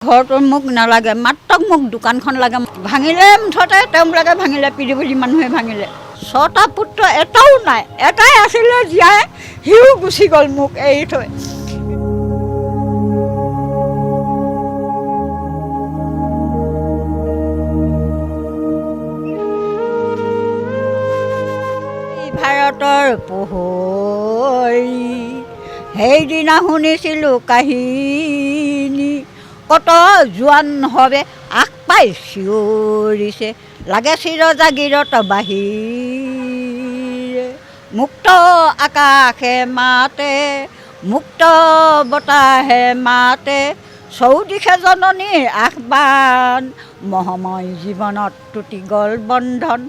ঘৰটো মোক নালাগে, মাত্ৰ মোক দোকানখন লাগে। ভাঙিলে মুঠতে তেওঁলোকে ভাঙিলে, পিৰিবুলি মানুহে ভাঙিলে। 6টা পুত্ৰ এটাও নাই, এটাই আছিলে জীয়াই, সিও গুচি গ'ল মোক এৰি থৈ। ভাৰতৰ পোহৰি সেইদিনা শুনিছিলোঁ কাহিনী, কত জোৱান হবে আগ পাই চিঞৰিছে, লাগে চিৰ জাগিৰত বাহিৰে। মুক্ত আকাশে মাতে, মুক্ত বতাহে মাতে, চৌদিশে জননীৰ আহ্বান। মহময় জীৱনত টুটি গ'ল বন্ধন,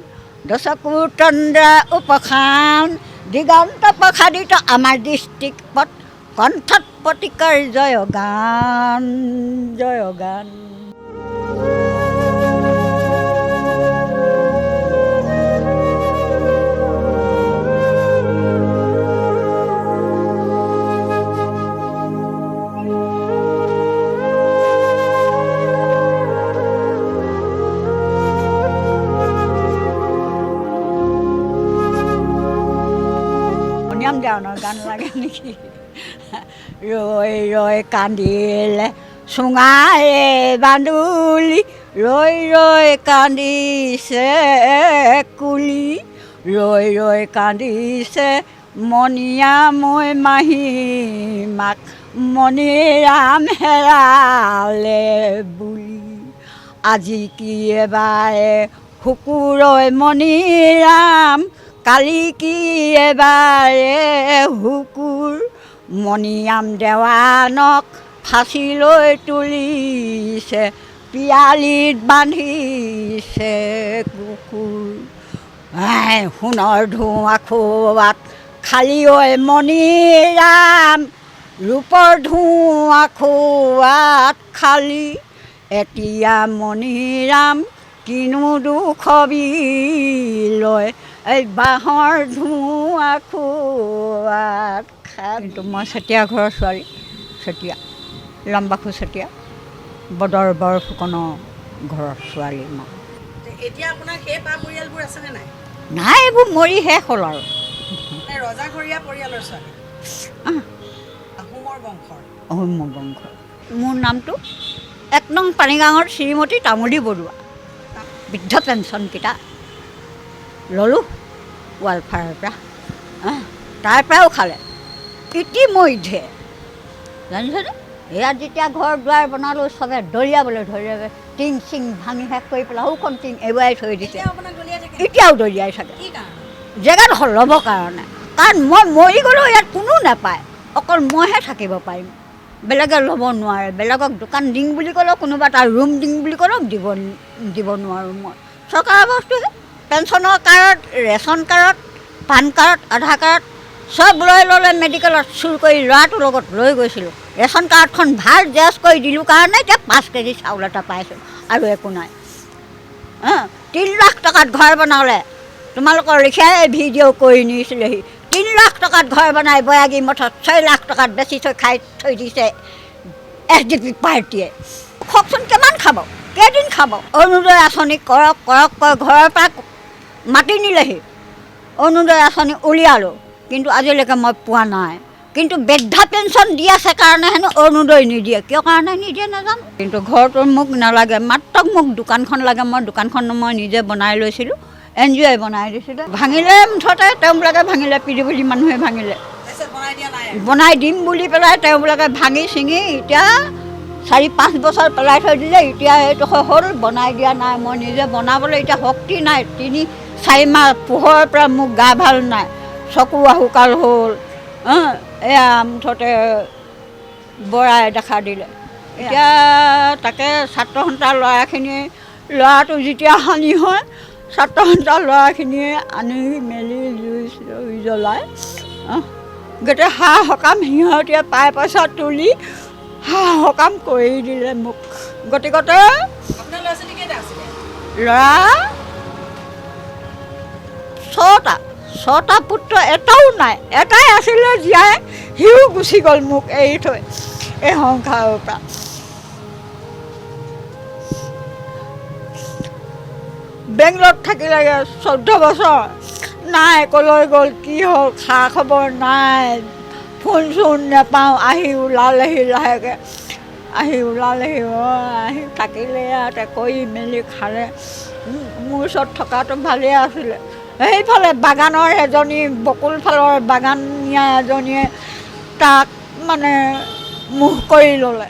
দশকোৰ তন্দ্ৰা উপশান। দিগন্ত প্ৰসাদিত আমাৰ ডিষ্ট্ৰিক্ট পথ, কণ্ঠত প্ৰতিকাৰ জয়গান, জয়গান। জানৰ গান লাগে নেকি? ৰৈ ৰৈ কান্দিলে চুঙাৰে বান্দুলি, ৰৈ ৰৈ কান্দিছে কুলি, ৰৈ ৰৈ কান্দিছে মণিয়া মই মাহী মাক, মণিৰাম হেৰালে বুলি। আজি কি এবাৰে শুকুৰৈ মণিৰাম, কালি কি এবাৰে শুকুৰ। মণিৰাম দেৱানক ফাঁচি লৈ তুলিছে, পিয়ালিত বান্ধিছে কুকুৰ। সোণৰ ধোঁৱা খোৱাত খালি ঐ মণিৰাম, ৰূপৰ ধোঁৱা খোৱাত খালি। এতিয়া মণিৰাম কিনো দুখ বিলয়, এই বাঁহৰ ধোঁৱা খোৱাত খালি। কিন্তু মই চেতিয়া ঘৰৰ ছোৱালী, চেতিয়া লম্বাখু চেতিয়া, বদৰ বৰ ফুকনৰ ঘৰৰ ছোৱালী মই। এতিয়া আপোনাৰ সেই পা পৰিয়ালবোৰ আছেনে নাই? নাই, এইবোৰ মৰি শেষ হ'ল আৰু। ৰজাঘৰীয়া পৰিয়ালৰ ছোৱালী, আহোমৰ বংশৰ। আহোমৰ বংশৰ। মোৰ নামটো 1 নং পানীগাঁৱৰ শ্ৰীমতী তামুলী বৰুৱা। বৃদ্ধ পেঞ্চনকেইটা ল'লোঁ ৱালফেয়াৰৰ পৰা, তাৰ পৰাও খালে ইতিমধ্যে, জানিছেনে? এয়া যেতিয়া ঘৰ দুৱাৰ বনালোঁ, চবে দলিয়াবলৈ ধৰিলে, টিং চিং ভাঙি শেষ কৰি পেলাই সৌখন টিং এৰুৱাই থৈ দিছে। এতিয়াও দলিয়াই থাকে, জেগাডোখৰ ল'বৰ কাৰণে। কাৰণ মই মৰি গ'লেও ইয়াত কোনো নাপায়, অকল মইহে থাকিব পাৰিম, বেলেগে ল'ব নোৱাৰে। বেলেগক দোকান দিম বুলি ক'লেও, কোনোবা এটা ৰুম দিম বুলি ক'লেও দিব নোৱাৰোঁ মই। চৰকাৰৰ বস্তুহে, পেঞ্চনৰ card, ration card, PAN card, Aadhaar card চব লৈ ল'লে মেডিকেলত চুৰ কৰি। ল'ৰাটোৰ লগত লৈ গৈছিলোঁ, ৰেচন কাৰ্ডখন ভাল জেচ কৰি দিলোঁ কাৰণে এতিয়া 5 কেজি চাউল এটা পাইছোঁ, আৰু একো নাই। 3 লাখ টকাত ঘৰ বনালে, তোমালোকৰ লিখিয়াই ভিডিঅ' কৰি নিছিলেহি। 3 লাখ টকাত ঘৰ বনাই বয়াগী মঠত 6 লাখ টকাত বেছি থৈ খাই থৈ দিছে SDP পাৰ্টীয়ে। কওকচোন কিমান খাব, কেইদিন খাব? অৰুণোদয় আঁচনি কৰক কৰক কৈ ঘৰৰ পৰা মাতি নিলেহি, অৰুণোদয় আঁচনি উলিয়ালোঁ, কিন্তু আজিলৈকে মই পোৱা নাই। কিন্তু বৃদ্ধা পেঞ্চন দি আছে কাৰণে হেনো অৰুণোদয় নিদিয়ে, কিয় কাৰণে নিদিয়ে নাজানো। কিন্তু ঘৰটো মোক নালাগে, মাত্ৰ মোক দোকানখন লাগে। মই দোকানখন মই নিজে বনাই লৈছিলোঁ, NGOই বনাই দিছিলে। ভাঙিলে মুঠতে তেওঁলোকে ভাঙিলে, পিৰিবুলি মানুহে ভাঙিলে। বনাই দিম বুলি পেলাই তেওঁলোকে ভাঙি ছিঙি এতিয়া 4-5 বছৰ পেলাই থৈ দিলে। এতিয়া এইটো হ'ল, বনাই দিয়া নাই। মই নিজে বনাবলৈ এতিয়া শক্তি নাই। 3-4 মাহ পোহৰৰ পৰা মোক গা ভাল নাই, চকু আহুকাল হ'ল। এয়া মুঠতে বৰাই দেখা দিলে। এতিয়া তাকে ছাত্ৰ সন্থাৰ ল'ৰাখিনিয়ে, ল'ৰাটো যেতিয়া হানি হয়, ছাত্ৰ সন্থাৰ ল'ৰাখিনিয়ে আনি মেলি জুই জ্বলাই গোটেই সা সকাম সিহঁতে পাই পইচা তুলি সা সকাম কৰি দিলে মোক। গতিকতে ল'ৰা 6টা পুত্ৰ এটাও নাই, এটাই আছিলে জীয়াই, সিও গুচি গ'ল মোক এৰি থৈ এই সংসাৰৰ পৰা। বেংগলত থাকিলেগৈ 14 বছৰ নাই, ক'লৈ গ'ল কি হ'ল খা খবৰ নাই, ফোন চোন নাপাওঁ। আহি ওলালেহি লাহেকৈ, আহি থাকিলে আৰু কৰি মেলি খালে। মোৰ ওচৰত থকাটো ভালেই আছিলে। সেইফালে বাগানৰ এজনী, বকুল ফালৰ বাগানীয়া এজনীয়ে তাক মানে মোহ কৰি ল'লে।